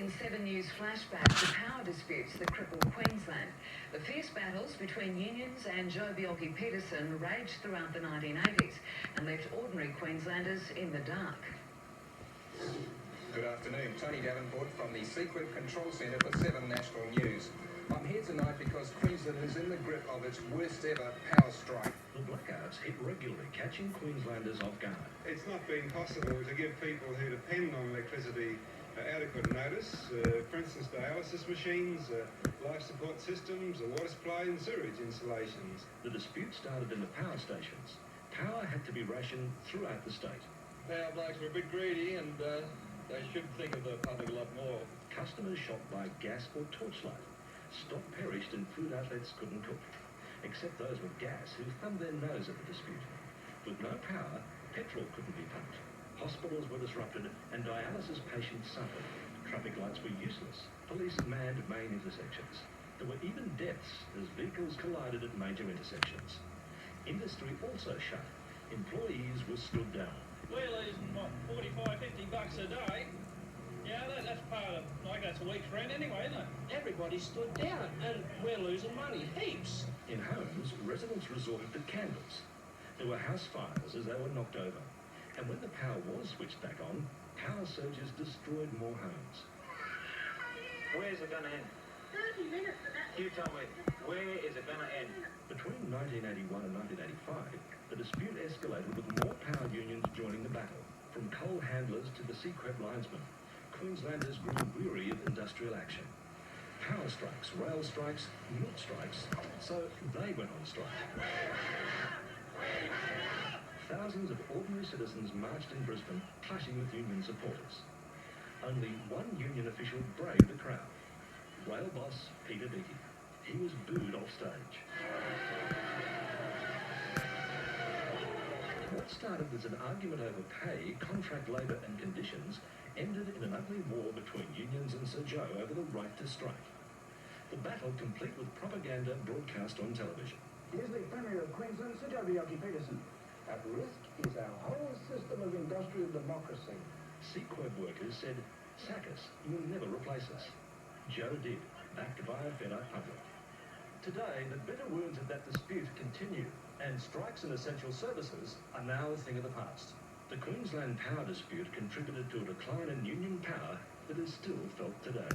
in 7 News Flashback, the power disputes that crippled Queensland. The fierce battles between unions and Joe Bjelke-Petersen raged throughout the 1980s and left ordinary Queenslanders in the dark. Good afternoon. Tony Davenport from the Secret Control Centre for 7 National News. I'm here tonight because Queensland is in the grip of its worst ever power strike. The blackouts hit regularly, catching Queenslanders off guard. It's not been possible to give people who depend on electricity adequate notice. For instance, dialysis machines, life support systems, water supply and sewage installations. The dispute started in the power stations. Power had to be rationed throughout the state. Power blokes were a bit greedy and they should think of the public a lot more. Customers shocked by gas or torchlight. Stock perished and food outlets couldn't cook, except those with gas who thumbed their nose at the dispute. With no power, petrol couldn't be pumped. Hospitals were disrupted and dialysis patients suffered. Traffic lights were useless. Police manned main intersections. There were even deaths as vehicles collided at major intersections. Industry also shut. Employees were stood down. We're losing, what, 45, 50 bucks a day? Yeah, that's part of, like, that's a week's rent anyway, isn't it? Everybody stood down and we're losing money, heaps. In homes, residents resorted to candles. There were house fires as they were knocked over. And when the power was switched back on, power surges destroyed more homes. Where's it going to end? 30 minutes of that. You tell me, where is it going to end? Between 1981 and 1985, the dispute escalated with more power unions joining the battle. From coal handlers to the Seacrep linesmen, Queenslanders grew weary of industrial action. Power strikes, rail strikes, milk strikes, so they went on strike. Thousands of ordinary citizens marched in Brisbane, clashing with union supporters. Only one union official braved the crowd. Rail boss Peter Dickey. He was booed off stage. What started as an argument over pay, contract labour and conditions ended in an ugly war between unions and Sir Joe over the right to strike. The battle complete with propaganda broadcast on television. Here's the Premier of Queensland, Sir Joe Bjelke-Petersen. At risk is our whole system of industrial democracy. Seacrep workers said, sack us, you'll never replace us. Joe did, backed by a fed-up public. Today, the bitter wounds of that dispute continue, and strikes in essential services are now a thing of the past. The Queensland power dispute contributed to a decline in union power that is still felt today.